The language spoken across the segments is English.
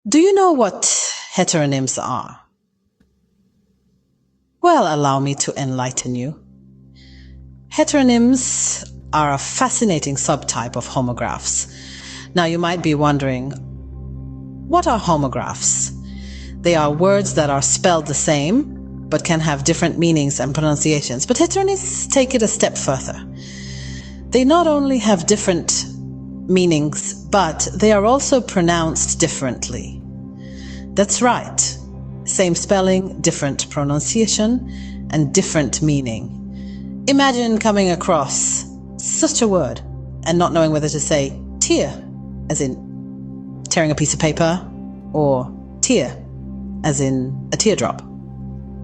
Do you know what heteronyms are? Well, allow me to enlighten you. Heteronyms are a fascinating subtype of homographs. Now you might be wondering, what are homographs? They are words that are spelled the same, but can have different meanings and pronunciations. But heteronyms take it a step further. They not only have different meanings, but they are also pronounced differently. That's right. Same spelling, different pronunciation, and different meaning. Imagine coming across such a word and not knowing whether to say tear, as in tearing a piece of paper, or tear, as in a teardrop.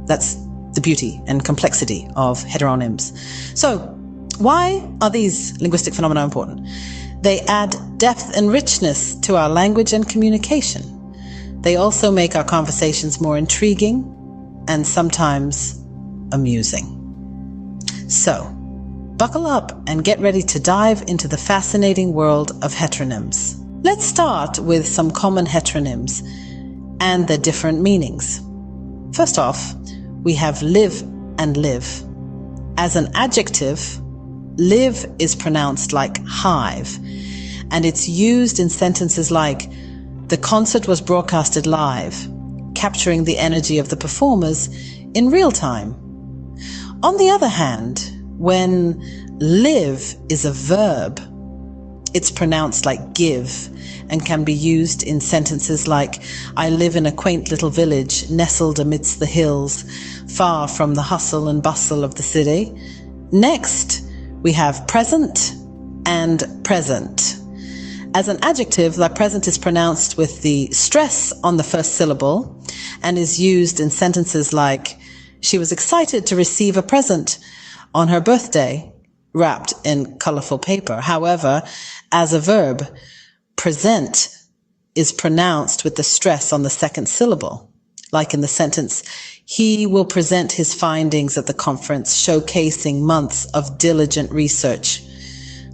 That's the beauty and complexity of heteronyms. So, why are these linguistic phenomena important? They add depth and richness to our language and communication. They also make our conversations more intriguing and sometimes amusing. So, buckle up and get ready to dive into the fascinating world of heteronyms. Let's start with some common heteronyms and their different meanings. First off, we have live and live. As an adjective, live is pronounced like hive, and it's used in sentences like, the concert was broadcasted live, capturing the energy of the performers in real time. On the other hand, when live is a verb, it's pronounced like give and can be used in sentences like, I live in a quaint little village nestled amidst the hills, far from the hustle and bustle of the city. Next, we have present and present. As an adjective, the present is pronounced with the stress on the first syllable and is used in sentences like, she was excited to receive a present on her birthday, wrapped in colorful paper. However, as a verb, present is pronounced with the stress on the second syllable, like in the sentence, he will present his findings at the conference, showcasing months of diligent research.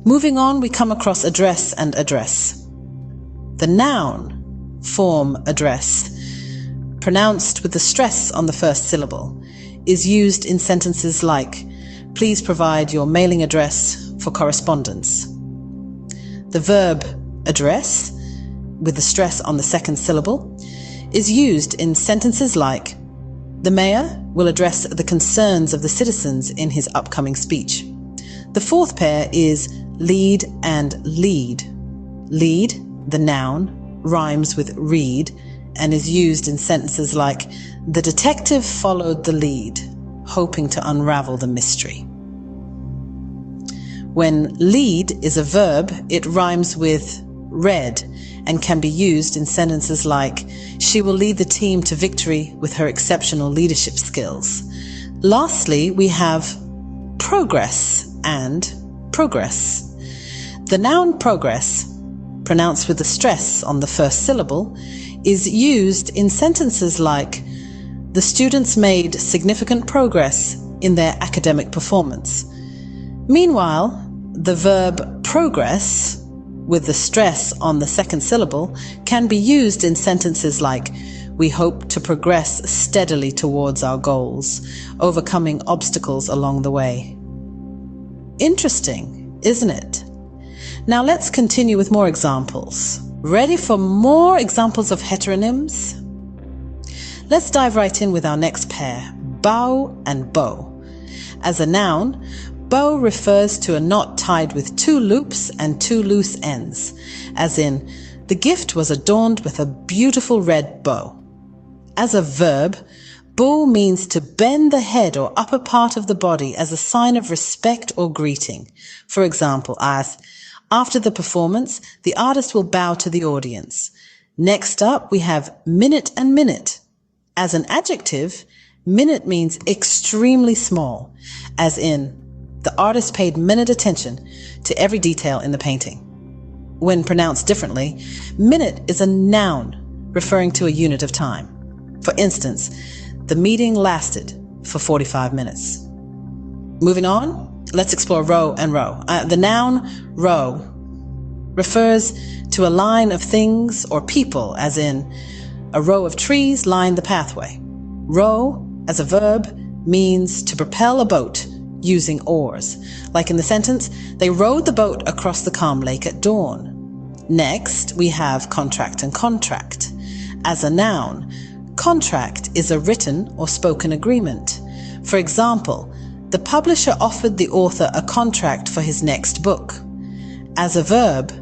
Moving on, we come across address and address. The noun form address, pronounced with the stress on the first syllable, is used in sentences like, please provide your mailing address for correspondence. The verb address, with the stress on the second syllable, is used in sentences like, the mayor will address the concerns of the citizens in his upcoming speech. The fourth pair is lead and lead. Lead, the noun, rhymes with read and is used in sentences like, the detective followed the lead, hoping to unravel the mystery. When lead is a verb, it rhymes with read and can be used in sentences like, she will lead the team to victory with her exceptional leadership skills. Lastly, we have progress and progress. The noun progress, pronounced with the stress on the first syllable, is used in sentences like, the students made significant progress in their academic performance. Meanwhile, the verb progress, with the stress on the second syllable, can be used in sentences like, we hope to progress steadily towards our goals, overcoming obstacles along the way. Interesting, isn't it? Now let's continue with more examples. Ready for more examples of heteronyms? Let's dive right in with our next pair, bow and bow. As a noun, bow refers to a knot tied with two loops and two loose ends, as in, the gift was adorned with a beautiful red bow. As a verb, bow means to bend the head or upper part of the body as a sign of respect or greeting. For example, as, after the performance, the artist will bow to the audience. Next up, we have minute and minute. As an adjective, minute means extremely small, as in, the artist paid minute attention to every detail in the painting. When pronounced differently, minute is a noun referring to a unit of time. For instance, the meeting lasted for 45 minutes. Moving on, let's explore row and row. The noun row refers to a line of things or people, as in, A row of trees line the pathway. Row, as a verb, means to propel a boat using oars. Like in the sentence, they rowed the boat across the calm lake at dawn. Next, we have contract and contract. As a noun, contract is a written or spoken agreement. For example, the publisher offered the author a contract for his next book. As a verb,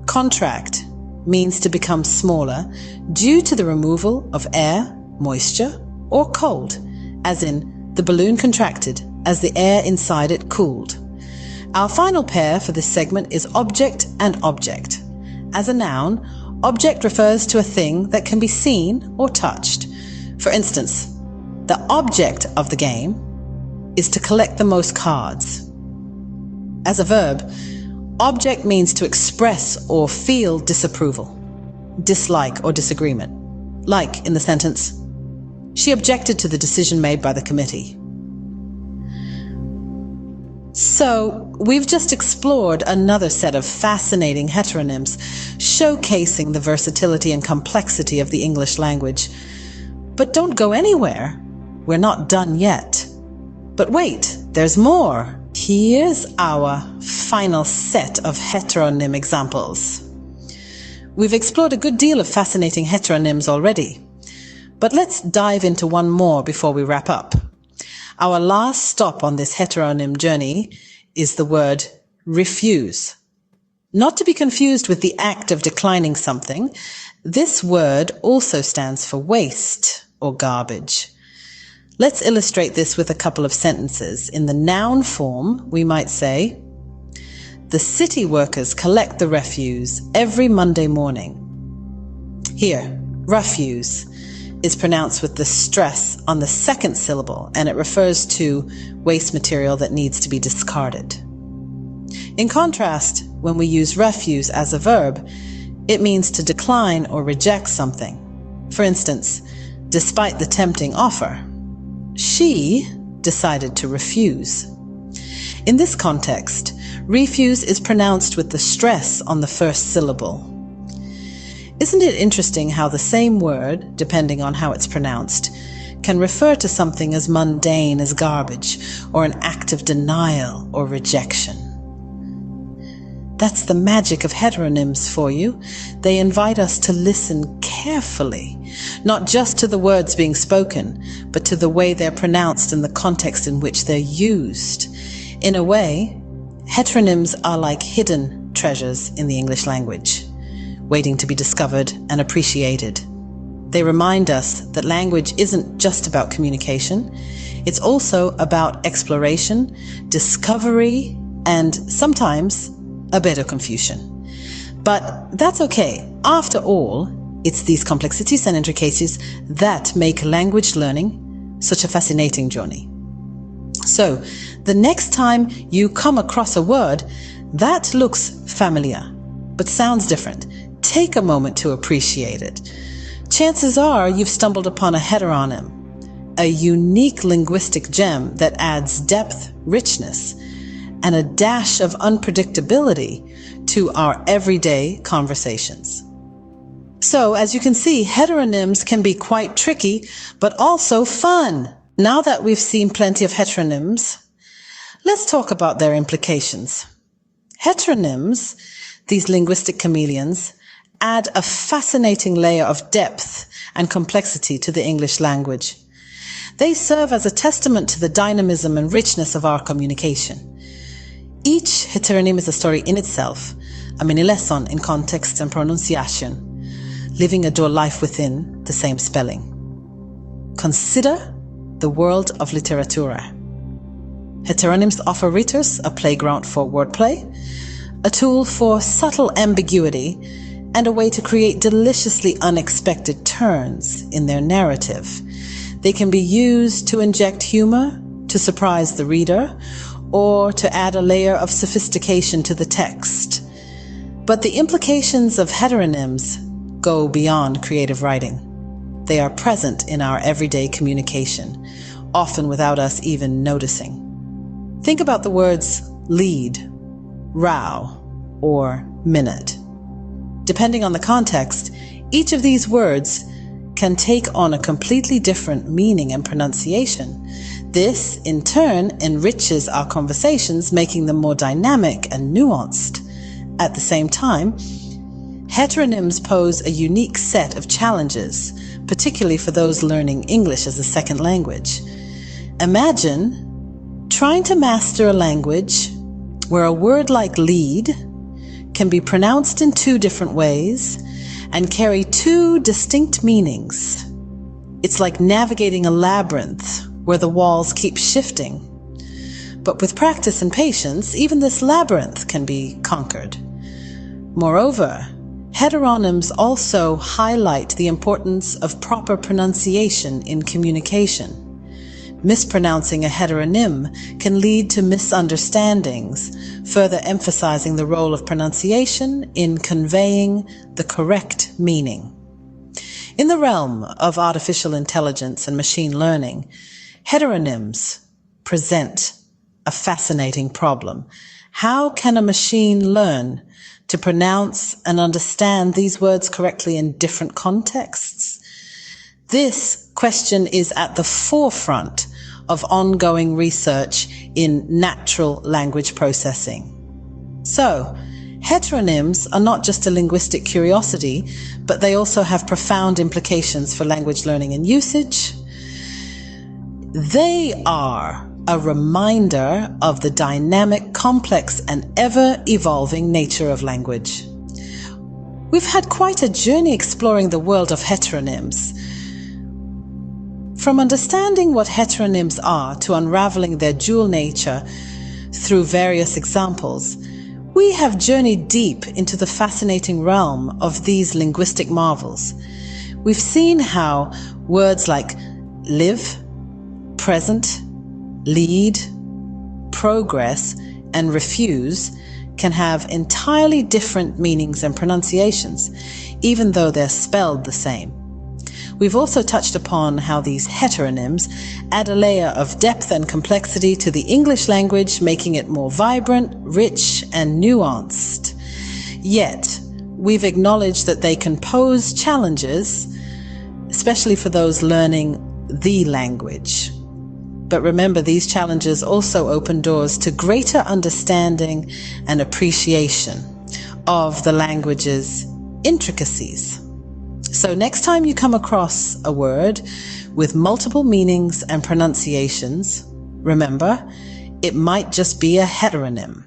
contract means to become smaller due to the removal of air, moisture, or cold, as in the balloon contracted as the air inside it cooled. Our final pair for this segment is object and object. As a noun, object refers to a thing that can be seen or touched. For instance, the object of the game is to collect the most cards. As a verb, object means to express or feel disapproval, dislike, or disagreement. Like in the sentence, she objected to the decision made by the committee. So, we've just explored another set of fascinating heteronyms, showcasing the versatility and complexity of the English language. But don't go anywhere. We're not done yet. But wait, there's more. Here's our final set of heteronym examples. We've explored a good deal of fascinating heteronyms already, but let's dive into one more before we wrap up. Our last stop on this heteronym journey is the word refuse. Not to be confused with the act of declining something, this word also stands for waste or garbage. Let's illustrate this with a couple of sentences. In the noun form, we might say, the city workers collect the refuse every Monday morning. Here, refuse is pronounced with the stress on the second syllable, and it refers to waste material that needs to be discarded. In contrast, when we use refuse as a verb, it means to decline or reject something. For instance, despite the tempting offer, she decided to refuse. In this context, refuse is pronounced with the stress on the first syllable. Isn't it interesting how the same word, depending on how it's pronounced, can refer to something as mundane as garbage, or an act of denial or rejection? That's the magic of heteronyms for you. They invite us to listen carefully, not just to the words being spoken, but to the way they're pronounced and the context in which they're used. In a way, heteronyms are like hidden treasures in the English language, waiting to be discovered and appreciated. They remind us that language isn't just about communication. It's also about exploration, discovery, and sometimes a bit of confusion. But that's okay. After all, it's these complexities and intricacies that make language learning such a fascinating journey. So, the next time you come across a word that looks familiar but sounds different, take a moment to appreciate it. Chances are you've stumbled upon a heteronym, a unique linguistic gem that adds depth, richness, and a dash of unpredictability to our everyday conversations. So, as you can see, heteronyms can be quite tricky, but also fun. Now that we've seen plenty of heteronyms, let's talk about their implications. Heteronyms, these linguistic chameleons, add a fascinating layer of depth and complexity to the English language. They serve as a testament to the dynamism and richness of our communication. Each heteronym is a story in itself, a mini lesson in context and pronunciation, living a dual life within the same spelling. Consider the world of literatura. Heteronyms offer readers a playground for wordplay, a tool for subtle ambiguity, and a way to create deliciously unexpected turns in their narrative. They can be used to inject humor, to surprise the reader, or to add a layer of sophistication to the text. But the implications of heteronyms go beyond creative writing. They are present in our everyday communication, often without us even noticing. Think about the words lead, row, or minute. Depending on the context, each of these words can take on a completely different meaning and pronunciation. This, in turn, enriches our conversations, making them more dynamic and nuanced. At the same time, heteronyms pose a unique set of challenges, particularly for those learning English as a second language. Imagine trying to master a language where a word like lead can be pronounced in two different ways and carry two distinct meanings. It's like navigating a labyrinth where the walls keep shifting. But with practice and patience, even this labyrinth can be conquered. Moreover, heteronyms also highlight the importance of proper pronunciation in communication. Mispronouncing a heteronym can lead to misunderstandings, further emphasizing the role of pronunciation in conveying the correct meaning. In the realm of artificial intelligence and machine learning, heteronyms present a fascinating problem. How can a machine learn to pronounce and understand these words correctly in different contexts? This question is at the forefront of ongoing research in natural language processing. So, heteronyms are not just a linguistic curiosity, but they also have profound implications for language learning and usage. They are a reminder of the dynamic, complex, and ever-evolving nature of language. We've had quite a journey exploring the world of heteronyms. From understanding what heteronyms are to unraveling their dual nature through various examples, we have journeyed deep into the fascinating realm of these linguistic marvels. We've seen how words like live, present, lead, progress, and refuse can have entirely different meanings and pronunciations, even though they're spelled the same. We've also touched upon how these heteronyms add a layer of depth and complexity to the English language, making it more vibrant, rich, and nuanced. Yet, we've acknowledged that they can pose challenges, especially for those learning the language. But remember, these challenges also open doors to greater understanding and appreciation of the language's intricacies. So next time you come across a word with multiple meanings and pronunciations, remember, it might just be a heteronym.